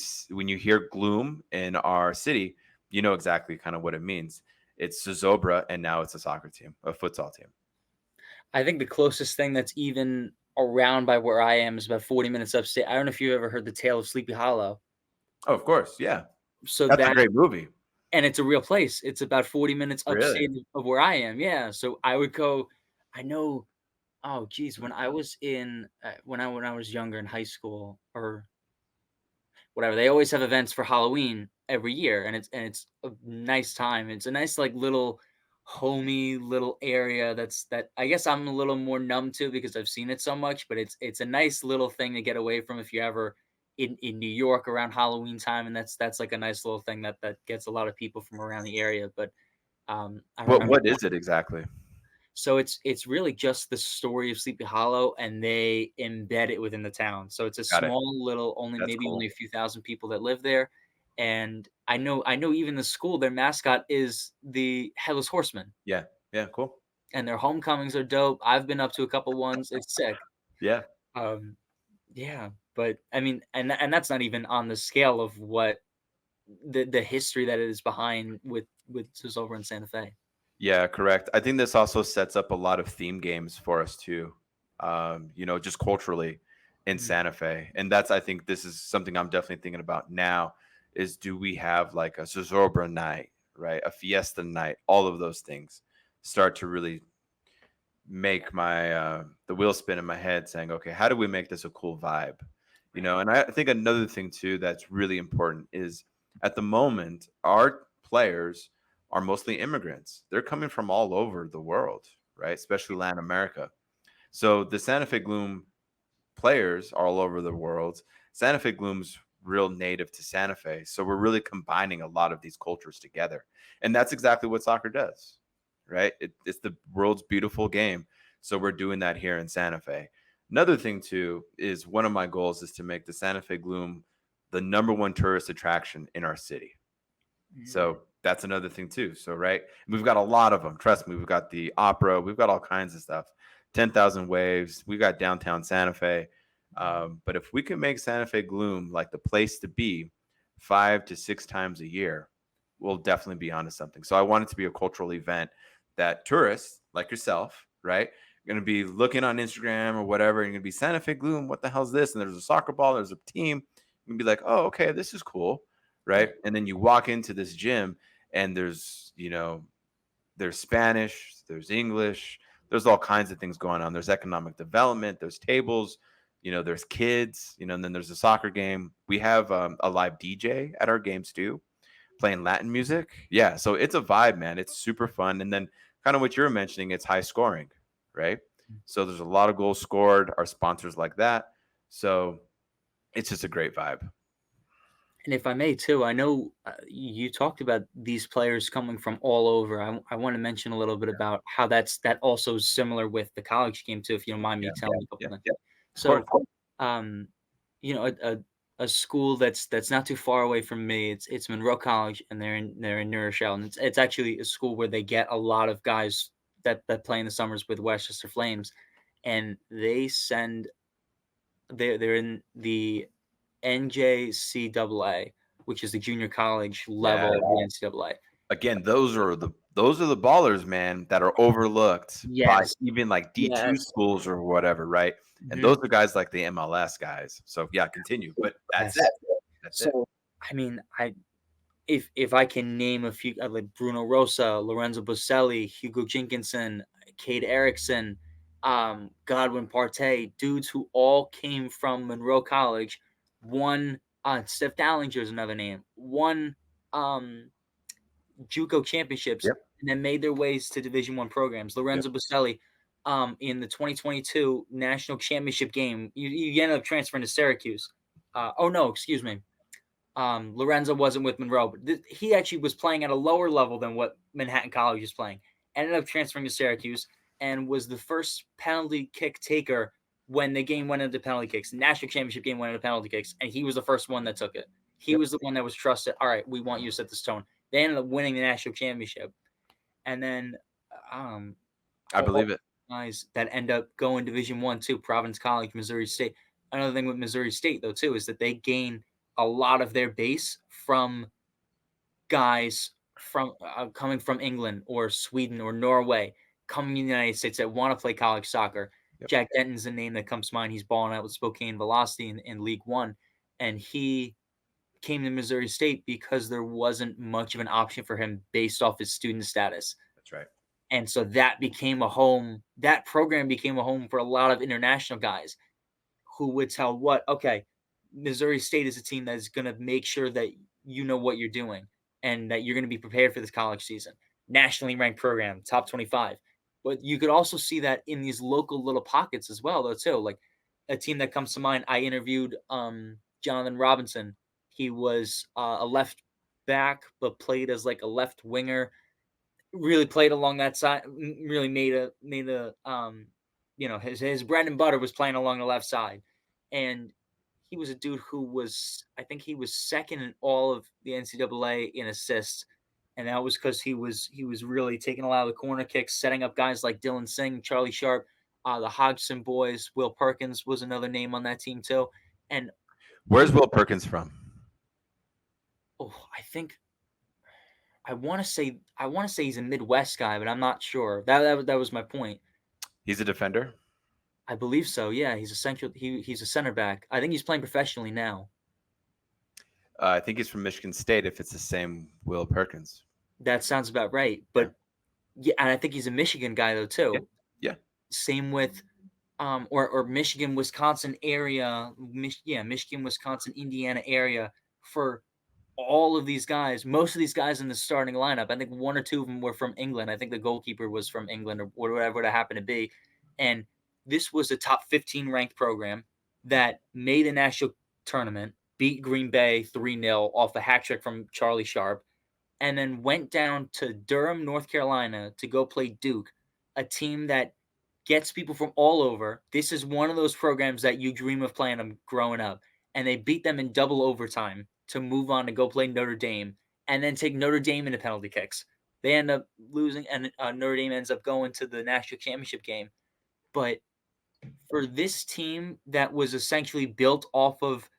hear gloom in our city, you know exactly kind of what it means. It's Zozobra, and now it's a soccer team, a futsal team. I think the closest thing that's even around by where I am is about 40 minutes upstate. I don't know if you ever heard the tale of Sleepy Hollow. Oh, of course, yeah. So That's a that, great movie. and it's a real place. It's about 40 minutes Really? upstate of where I am. Yeah. So I would go, I know, oh geez, when I was in when I was younger in high school or whatever, they always have events for Halloween every year, and it's a nice time. It's a nice like little homey little area that I guess I'm a little more numb to because I've seen it so much, but it's a nice little thing to get away from if you're ever in New York around Halloween time, and that's like a nice little thing that gets a lot of people from around the area. But I remember, What is it exactly? so it's really just the story of Sleepy Hollow, and they embed it within the town. So it's a Got it. small little, That's only cool. a few thousand people that live there, And I know even the school, their mascot is the Headless Horseman, Yeah. Yeah. Cool. and their homecomings are dope. I've been up to a couple ones. It's sick. Yeah. Um, yeah, but I mean, and that's not even on the scale of what the history that it is behind with just over in Santa Fe. Yeah, correct. I think this also sets up a lot of theme games for us too. Just culturally in Mhm. Santa Fe, and that's I think this is something I'm definitely thinking about now. Is do we have like a Zozobra night, right? A fiesta night? All of those things start to really make my the wheel spin in my head, saying, okay, how do we make this a cool vibe? And I think another thing too that's really important is at the moment our players are mostly immigrants. They're coming from all over the world, right? Especially Latin America. So the Santa Fe Gloom players are all over the world. Santa Fe Gloom's real native to Santa Fe. So we're really combining a lot of these cultures together. And that's exactly what soccer does, right? It's the world's beautiful game. So we're doing that here in Santa Fe. Another thing, too, is one of my goals is to make the Santa Fe Gloom the number one tourist attraction in our city. So that's another thing too. So, right, we've got a lot of them. Trust me, we've got the opera, we've got all kinds of stuff. 10,000 Waves, we got downtown Santa Fe. But if we can make Santa Fe Gloom like the place to be 5 to 6 times a year, we'll definitely be onto something. So I want it to be a cultural event that tourists like yourself, right, going to be looking on Instagram or whatever, and you're going to be Santa Fe Gloom. What the hell's this? And there's a soccer ball, there's a team. You can be like, oh, okay, this is cool, right? And then you walk into this gym and there's Spanish, there's English, there's all kinds of things going on. There's economic development, there's tables, there's kids, and then there's a soccer game. We have a live DJ at our games too, playing Latin music. Yeah, so it's a vibe, man. It's super fun. And then kind of what you're mentioning, it's high scoring, right? So there's a lot of goals scored. Our sponsors like that. So it's just a great vibe. And if I may too, I know you talked about these players coming from all over. I want to mention a little bit about how that also is similar with the college game too, if you don't mind me Yeah, telling you a yeah, couple things. yeah. Of So, course. um, a school that's not too far away from me. It's Monroe College, and they're in New Rochelle, and it's actually a school where they get a lot of guys that play in the summers with Westchester Flames, and they send they're in the NJCAA, which is the junior college Yeah. level of the NCAA. Again, those are the ballers, man, that are overlooked by Yes, even like D2 yes, schools or whatever, right? And mhm, those are guys like the MLS guys. So yeah, continue. But that's yes. it. That's it. So, I mean, if I can name a few, like Bruno Rosa, Lorenzo Boselli, Hugo Jenkinson, Cade Erickson, Godwin Partey, dudes who all came from Monroe College. One, Steph Dallinger is another name. One, um, JUCO championships, Yep. and then made their ways to Division One programs. Yep. Lorenzo Boselli, in the 2022 national championship game, you ended up transferring to Syracuse. Oh no, excuse me. Lorenzo wasn't with Monroe, but he actually was playing at a lower level than what Manhattan College is playing. Ended up transferring to Syracuse and was the first penalty kick taker when the game went into penalty kicks. National championship game went into penalty kicks, and he was the first one that took it. He Yep. was the one that was trusted. All right, we want you to set this tone. They ended up winning the national championship, and then I all believe it. guys that end up going Division One too. Providence College, Missouri State. Another thing with Missouri State though too is that they gain a lot of their base from guys from coming from England or Sweden or Norway, coming to the United States that want to play college soccer. Yep. Jack Denton's a name that comes to mind. He's balling out with Spokane Velocity in League One, and he came to Missouri State because there wasn't much of an option for him based off his student status. That's right. And so that became a home. That program became a home for a lot of international guys who would tell okay, Missouri State is a team that is going to make sure that you know what you're doing and that you're going to be prepared for this college season. Nationally ranked program, top 25. But you could also see that in these local little pockets as well, though, too. Like a team that comes to mind, I interviewed Jonathan Robinson. He was a left back, but played as like a left winger. Really played along that side. Really made a his bread and butter was playing along the left side, and he was a dude who was, I think he was second in all of the NCAA in assists, and that was because he was really taking a lot of the corner kicks, setting up guys like Dylan Singh, Charlie Sharp, the Hodgson boys. Will Perkins was another name on that team too, and Where's Will Perkins from? I think I want to say he's a Midwest guy, but I'm not sure. That was my point. He's a defender. I believe so. Yeah, he's a center back. I think he's playing professionally now. I think he's from Michigan State. If it's the same Will Perkins. That sounds about right. But yeah, and I think he's a Michigan guy though too. Yeah. Same with or Michigan, Wisconsin area. Michigan, Wisconsin, Indiana area for all of these guys. Most of these guys in the starting lineup, I think one or two of them were from England. I think the goalkeeper was from England or whatever it happened to be. And this was a top 15 ranked program that made a national tournament, beat Green Bay 3-0 off a hat trick from Charlie Sharp, and then went down to Durham, North Carolina to go play Duke, a team that gets people from all over. This is one of those programs that you dream of playing them growing up. And they beat them in double overtime to move on to go play Notre Dame and then take Notre Dame into penalty kicks. They end up losing, and Notre Dame ends up going to the national championship game. But for this team that was essentially built off of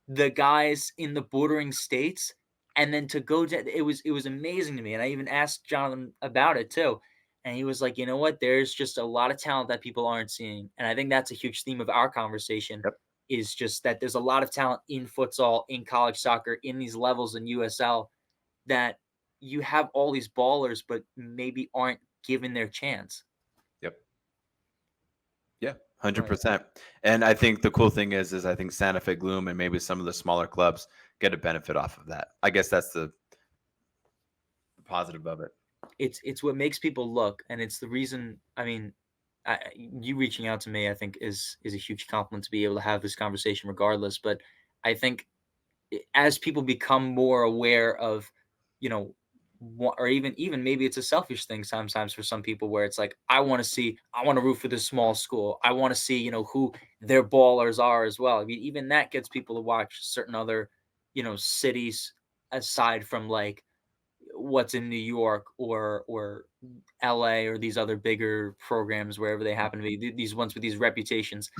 the guys in the bordering states, and then to go to it was amazing to me. And I even asked Jonathan about it too. And he was like, you know what? There's just a lot of talent that people aren't seeing. And I think that's a huge theme of our conversation is just that there's a lot of talent in futsal, in college soccer, in these levels in USL that you have all these ballers, but maybe aren't given their chance. Yep. Yeah, 100%. And I think the cool thing is I think Santa Fe Gloom and maybe some of the smaller clubs get a benefit off of that. I guess that's the positive of it. It's what makes people look, and it's the reason. I mean, you reaching out to me, I think, is a huge compliment to be able to have this conversation, regardless. But I think as people become more aware of, or even maybe it's a selfish thing sometimes for some people where it's like, I want to root for this small school. I want to see, who their ballers are as well. I mean, even that gets people to watch certain other, cities aside from like what's in New York or LA or these other bigger programs, wherever they happen to be, these ones with these reputations.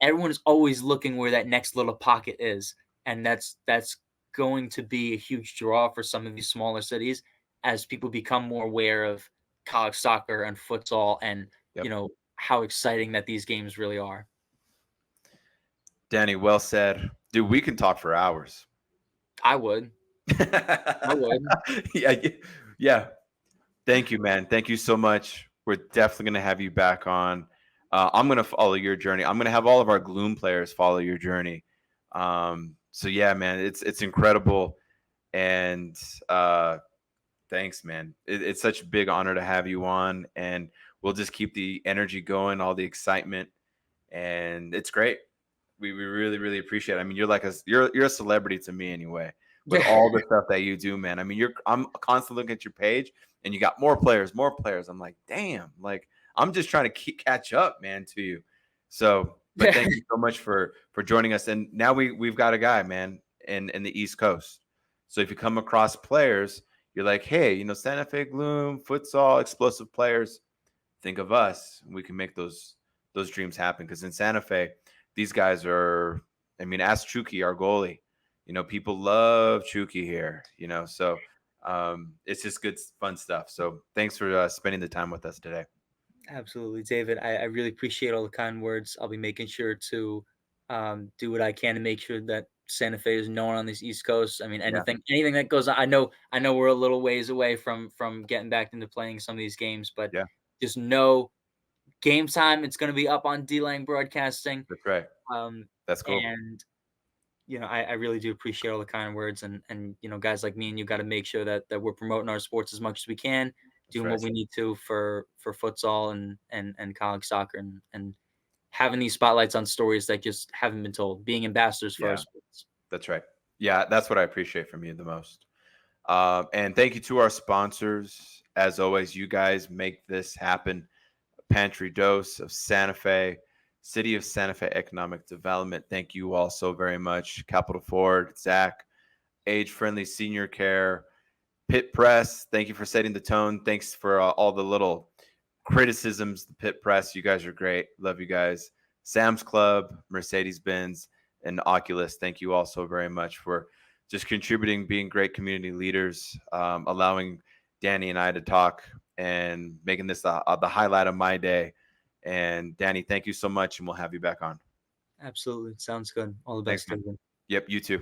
Everyone is always looking where that next little pocket is. And that's going to be a huge draw for some of these smaller cities as people become more aware of college soccer and futsal and, how exciting that these games really are. Danny, well said. Dude, we can talk for hours. I would. I would. Yeah. Thank you, man. Thank you so much. We're definitely going to have you back on. I'm going to follow your journey. I'm going to have all of our Gloom players follow your journey. So yeah, man, it's incredible. And thanks, man. It's such a big honor to have you on, and we'll just keep the energy going, all the excitement, and it's great. We really, really appreciate it. I mean, you're a celebrity to me anyway. With all the stuff that you do, man. I mean, I'm constantly looking at your page, and you got more players. I'm like, damn, like I'm just trying to catch up, man, to you. So, but thank you so much for joining us. And now we've got a guy, man, in the East Coast. So if you come across players, you're like, hey, Santa Fe Gloom, futsal, explosive players, think of us. We can make those dreams happen. Because in Santa Fe, these guys are. I mean, ask Chucky, our goalie. People love Chucky here, so it's just good, fun stuff. So thanks for spending the time with us today. Absolutely, David. I really appreciate all the kind words. I'll be making sure to do what I can to make sure that Santa Fe is known on this East Coast. I mean, anything that goes on. I know we're a little ways away from getting back into playing some of these games, but just know game time. It's going to be up on D-Lang Broadcasting. That's right. That's cool. And I really do appreciate all the kind words, and guys like me and you got to make sure that we're promoting our sports as much as we can, doing what we need to for futsal and college soccer, and having these spotlights on stories that just haven't been told, being ambassadors for our sports. That's right. Yeah, that's what I appreciate from you the most. And thank you to our sponsors. As always, you guys make this happen. Pantry Dose of Santa Fe. City of Santa Fe Economic Development, thank you all so very much. Capital Ford, Zach, Age Friendly Senior Care, Pit Press, thank you for setting the tone. Thanks for all the little criticisms. The Pit Press, you guys are great. Love you guys. Sam's Club, Mercedes-Benz, and Oculus, thank you all so very much for just contributing, being great community leaders, allowing Danny and I to talk and making this the highlight of my day. And Danny, thank you so much, and we'll have you back on. Absolutely. Sounds good. All the Thanks, best, man. everyone. Yep, you too.